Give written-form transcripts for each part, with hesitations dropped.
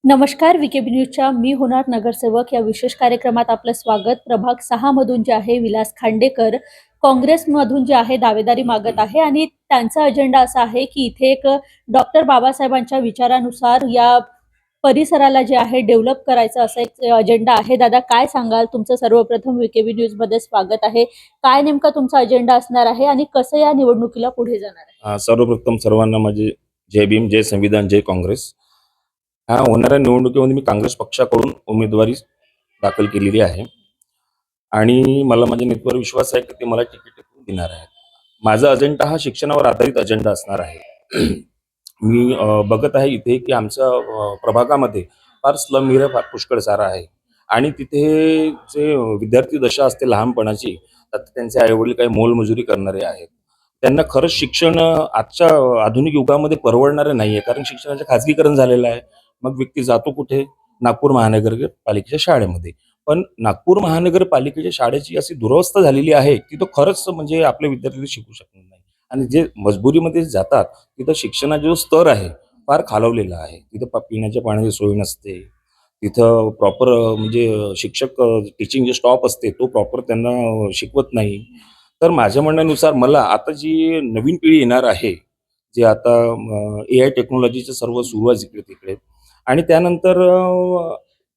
नमस्कार. विकेबी न्यूजच्या मी होणार नगरसेवक या विशेष कार्यक्रमात आपलं स्वागत. प्रभाग 6 मधून जे आहे विलास खांडेकर काँग्रेसमधून जे आहे दावेदारी मागत आहे आणि त्यांचा अजेंडा असा आहे की इथे एक डॉक्टर बाबासाहेबांच्या विचारानुसार या परिसराला जे आहे डेव्हलप करायचं असं एक अजेंडा आहे. दादा, काय सांगाल? तुमचं सर्वप्रथम विकेबी न्यूजमध्ये स्वागत आहे. काय नेमका तुमचा अजेंडा असणार आहे आणि कसं या निवडणुकीला पुढे जाणार आहे? सर्वप्रथम सर्वांना माझे जय भीम, जय संविधान, जय काँग्रेस. होणाऱ्या निवडणुकीमध्ये मी काँग्रेस पक्षाकडून उमेदवारी दाखल केलेली आहे आणि मला माझ्या नेत्यावर विश्वास आहे की ते मला तिकीट देणार आहेत. माझा अजेंडा हा शिक्षणावर आधारित अजेंडा असणार आहे. मी बघत आहे इथे की आमच्या प्रभागामध्ये फार स्लम एरिया फार पुष्कळ सारा आहे आणि तिथे जे विद्यार्थी दशा असते लहानपणाची, तर त्यांचे आईवडील काही मोलमजुरी करणारे आहेत. त्यांना खरंच शिक्षण आजच्या आधुनिक युगामध्ये परवडणारं नाहीये, कारण शिक्षणाचं खाजगीकरण झालेलं आहे. मग व्यक्ती जातो कुठे? नागपूर महानगरपालिकेच्या शाळेमध्ये. पण नागपूर महानगरपालिकेच्या शाळेची अशी दुरवस्था झालेली आहे की तो खरंच म्हणजे आपले विद्यार्थी शिकू शकणार नाही आणि जे मजबुरीमध्ये जातात तिथं शिक्षणाचा जो स्तर आहे फार खालवलेला आहे. तिथं पिण्याच्या पाण्याची सोय नसते. तिथं प्रॉपर म्हणजे शिक्षक टीचिंग जे स्टॉप असते तो प्रॉपर त्यांना शिकवत नाही. तर माझ्या म्हणण्यानुसार मला आता जी नवीन पिढी येणार आहे, जे आता AI टेक्नॉलॉजीचं सर्व सुरू आहे जिकडे-तिकडे आणि त्यानंतर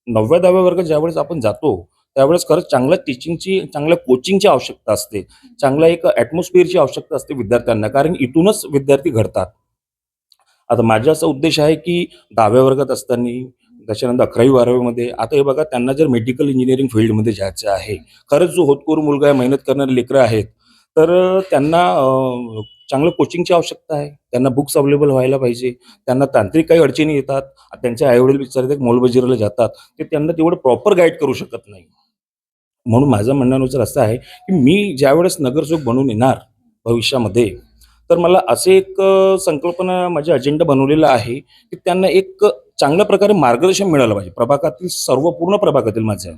9व्या-10व्या वर्गात ज्यावेळेस आपण जातो, त्यावेळेस खरंच चांगल्या टीचिंगची, चांगल्या कोचिंगची आवश्यकता असते. चांगल्या एक ॲटमॉस्फिअरची आवश्यकता असते विद्यार्थ्यांना, कारण इथूनच विद्यार्थी घडतात. आता माझा असा उद्देश आहे की 10व्या वर्गात असताना, त्याच्यानंतर 11वी-12वीमध्ये आता हे बघा, त्यांना जर मेडिकल इंजिनिअरिंग फील्डमध्ये जायचं आहे, खरंच जो होतकरू मुलगा आहे, मेहनत करणारे लेकरं आहेत, तर त्यांना चांगलं कोचिंगची आवश्यकता आहे. त्यांना बुक्स अवेलेबल व्हायला पाहिजे. त्यांना तांत्रिक काही अडचणी येतात. त्यांचे आई-वडील बिचारे मोलमजुरीला जातात. ते त्यांना तेवढं प्रॉपर गाईड करू शकत नाही. म्हणून माझं म्हणण्यानुसार असं आहे की मी ज्यावेळेस नगरसेवक बनून येणार भविष्यामध्ये, तर मला असे एक संकल्पना माझ्या अजेंडा बनवलेला आहे की त्यांना एक चांगल्या प्रकारे मार्गदर्शन मिळालं पाहिजे. प्रभागातील सर्व, पूर्ण प्रभागातील माझ्या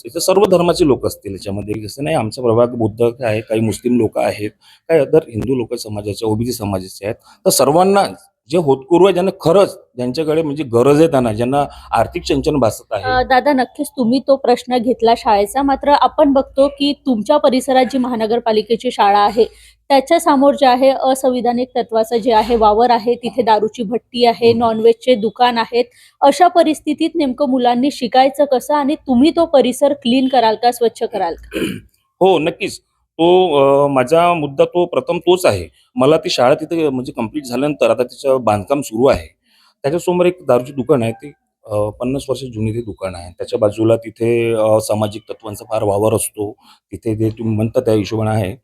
इथं सर्व धर्माचे लोक असतील याच्यामध्ये. जसं नाही, आमचा प्रभाग बुद्ध आहे, काही मुस्लिम लोक आहेत, काही अदर हिंदू लोक समाजाचे, ओबीसी समाजाचे आहेत. तर सर्वांना जे होतकरू आहे, ज्यांना खरंच ज्यांच्याकडे म्हणजे गरज आहे, त्यांना ज्यांना आर्थिक चंचन भासत आहे. दादा, नक्कीच तुम्ही तो प्रश्न घेतला शाळेचा. मात्र आपण बघतो की तुमच्या परिसरात जी महानगरपालिकेची शाळा आहे त्याच्या समोर जे आहे असंविधानिक तत्वाचं जे आहे वावर आहे, तिथे दारूची भट्टी आहे, नॉनव्हेजचे दुकान आहेत. अशा परिस्थितीत नेमकं मुलांनी शिकायचं कसं आणि तुम्ही तो परिसर क्लीन कराल का, स्वच्छ कराल का? हो, नक्कीच. तो माझा मुद्दा तो प्रथम तोच आहे. मला ती शाळा तिथे म्हणजे कंप्लीट झाल्यानंतर आता तिचं बांधकाम सुरू आहे. त्याच्यासमोर एक दारूची दुकान आहे. ती 50 वर्ष जुनी ते दुकान आहे. त्याच्या बाजूला तिथे सामाजिक तत्त्वांचा फार वावर असतो. तिथे ते तुम्ही म्हणता त्या हिशोबाने आहे.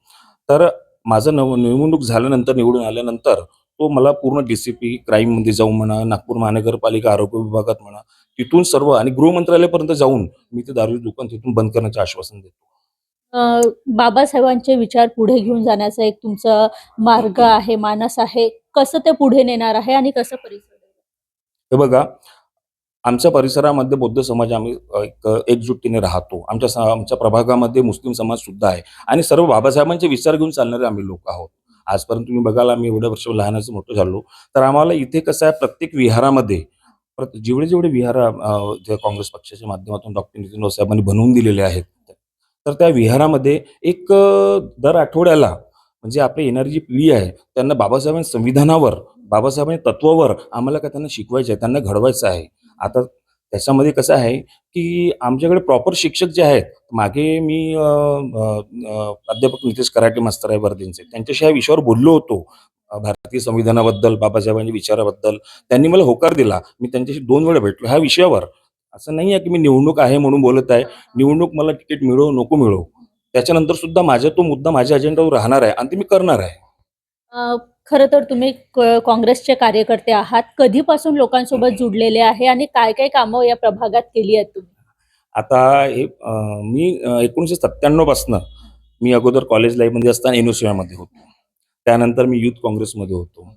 तर माझं निवडणूक झाल्यानंतर, निवडून आल्यानंतर तो मला पूर्ण DCP क्राईममध्ये जाऊन म्हणा, नागपूर महानगरपालिका आरोग्य विभागात म्हणा, तिथून सर्व आणि गृहमंत्रालयापर्यंत जाऊन मी ते दारूचं दुकान तिथून बंद करण्याचे आश्वासन देतो. बाबासाहेबांचे विचार पुढे घेऊन जाण्याचा एक तुमचा मार्ग आहे, मानस आहे. कसं ते पुढे नेणार आहे आणि कसं परिसर? हे बघा, आमच्या परिसरामध्ये बौद्ध समाज आम्ही एकजुटीने राहतो. आमच्या प्रभागामध्ये मुस्लिम समाज सुद्धा आहे आणि सर्व बाबासाहेबांचे विचार घेऊन चालणारे आम्ही लोक आहोत. आजपर्यंत तुम्ही बघाल, आम्ही एवढ्या वर्ष लहानाचं मोठं झालो, तर आम्हाला इथे कसं आहे, प्रत्येक विहारामध्ये जेवढे विहार जे काँग्रेस पक्षाच्या माध्यमातून डॉक्टर नितीन राऊत साहेबांनी बनवून दिलेले आहेत, तर त्या विहारामध्ये एक दर आठवड्याला म्हणजे आपली येणारी जी पिढी आहे त्यांना बाबासाहेबांच्या संविधानावर, बाबासाहेबांच्या तत्वावर आम्हाला काय त्यांना शिकवायचं आहे, त्यांना घडवायचं आहे. आता त्याच्यामध्ये कसं आहे की आमच्याकडे प्रॉपर शिक्षक जे आहेत, मागे मी प्राध्यापक नितेश कराटे मास्तर आहे वर्धेंचे, त्यांच्याशी ह्या विषयावर बोललो होतो. भारतीय संविधानाबद्दल, बाबासाहेबांच्या विचाराबद्दल त्यांनी मला होकार दिला. मी त्यांच्याशी 2 वेळा भेटलो ह्या विषयावर. असं नाही आहे की मी निवडणूक आहे म्हणून बोलत आहे. निवडणूक मला तिकीट मिळो नको मिळो, त्याच्यानंतर सुद्धा माझा तो मुद्दा माझ्या अजेंडावर राहणार आहे आणि ते मी करणार आहे. खरं तर तुम्ही काँग्रेसचे कार्यकर्ते आहात. कधीपासून लोकांसोबत जुडलेले आहे आणि काय-काय कामं या प्रभागात केली आहेत तुम्ही? आता हे मी 1997 पासनं मी अगोदर कॉलेज लाईफमध्ये असताना NOCमध्ये होतो. त्यानंतर मी युथ काँग्रेसमध्ये होतो.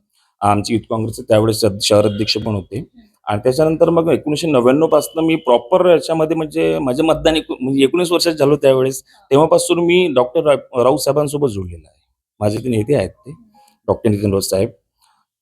आमची युथ काँग्रेसचे त्यावेळेस शहर अध्यक्ष पण होते आणि त्याच्यानंतर मग 1999 पासनं मी प्रॉपर याच्यामध्ये म्हणजे माझं मतदान म्हणजे 19 वर्षाचा झालो त्यावेळेस. तेव्हापासून मी डॉक्टर राऊत साहेबांसोबत जोडलेला आहे. माझे ते नेते आहेत ते, डॉक्टर नितीन राऊत साहेब.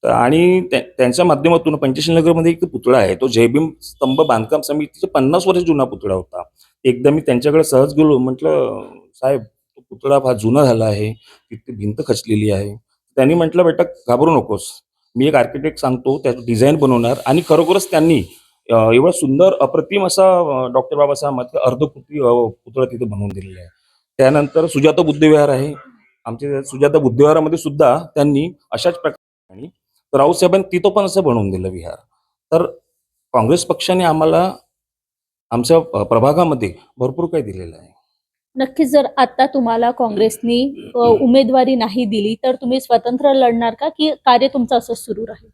आणि त्यांच्या माध्यमातून पंचशील नगरमध्ये एक पुतळा आहे, तो जयभीम स्तंभ बांधकाम समितीचा 50 वर्ष जुना पुतळा होता. एकदा मी त्यांच्याकडे सहज गेलो, म्हटलं, "साहेब, तो पुतळा फार जुना झाला आहे, तिथे भिंत खचलेली आहे." त्यांनी म्हटलं, "बेटा, घाबरू नकोस. मी एक आर्किटेक्ट सांगतो, त्याचं डिझाइन बनवणार." आणि खरोखरच त्यांनी एवढा सुंदर अप्रतिम असा डॉक्टर बाबासाहेब आंबेडकर अर्धकृती पुतळा तिथे बनवून दिलेला आहे. त्यानंतर सुजाता बुद्धविहार आहे. आमच्या सुजाता बुद्धविहारामध्ये सुद्धा त्यांनी अशाच प्रकारे राऊतसाहेबांनी तिथं पण असं बनवून दिलं विहार. तर काँग्रेस पक्षाने आम्हाला आमच्या प्रभागामध्ये भरपूर काही दिलेलं आहे. नक्कीच जर आता तुम्हाला काँग्रेसनी उमेदवारी नाही दिली तर तुम्ही स्वतंत्र लढणार का की कार्य तुमचं असंच सुरू राहील?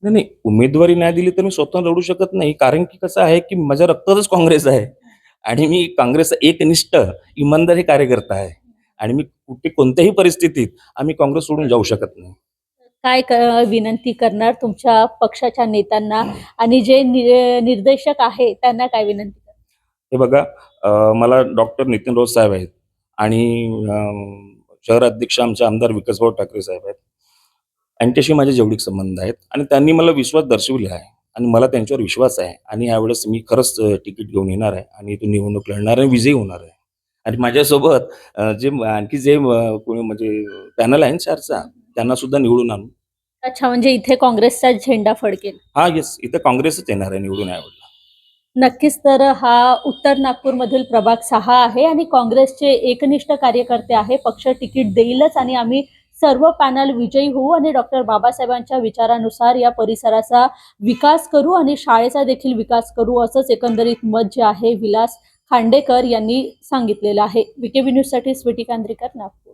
नाही, नाही, उमेदवारी नाही दिली तर मी स्वतः लढू शकत नाही. कारण की कसं आहे की माझ्या रक्तातच काँग्रेस आहे आणि मी काँग्रेसचा एकनिष्ठ, इमानदारी कार्यकर्ता आहे आणि मी कुठे कोणत्याही परिस्थितीत आम्ही काँग्रेस सोडून जाऊ शकत नाही. काय विनंती करणार तुमच्या पक्षाच्या नेत्यांना आणि जे निर्देशक आहे त्यांना काय विनंती करणार? हे बघा, मला डॉक्टर नितीन रोज साहेब आहेत आणि शहर अध्यक्ष आमचे आमदार विकासभाऊ ठाकरे साहेब आहेत. यांच्याशी माझे जवळीक संबंध आहेत आणि त्यांनी मला विश्वास दर्शविला आहे आणि मला त्यांच्यावर विश्वास आहे आणि यावेळेस मी खरंच तिकीट घेऊन येणार आहे आणि इथून निवडणूक लढणार आणि विजयी होणार आहे. आणि माझ्यासोबत आणखी जे कोणी म्हणजे पॅनल आहे ना 4चा, त्यांना सुद्धा निवडून आणू. अच्छा, म्हणजे इथे काँग्रेसचा झेंडा फडकेल. हां, येस, इथं काँग्रेसच येणार आहे निवडून यावेळेला. नक्कीच. तर हा उत्तर नागपूरमधील प्रभाग 6 आहे आणि काँग्रेसचे एकनिष्ठ कार्यकर्ते आहे. पक्ष तिकीट देईलच आणि आम्ही सर्व पॅनल विजयी होऊ आणि डॉक्टर बाबासाहेबांच्या विचारानुसार या परिसराचा विकास करू आणि शाळेचा देखील विकास करू, असंच एकंदरीत मत जे आहे विलास खांडेकर यांनी सांगितलेलं आहे. VKB न्यूजसाठी स्वीटी कांद्रेकर, नागपूर.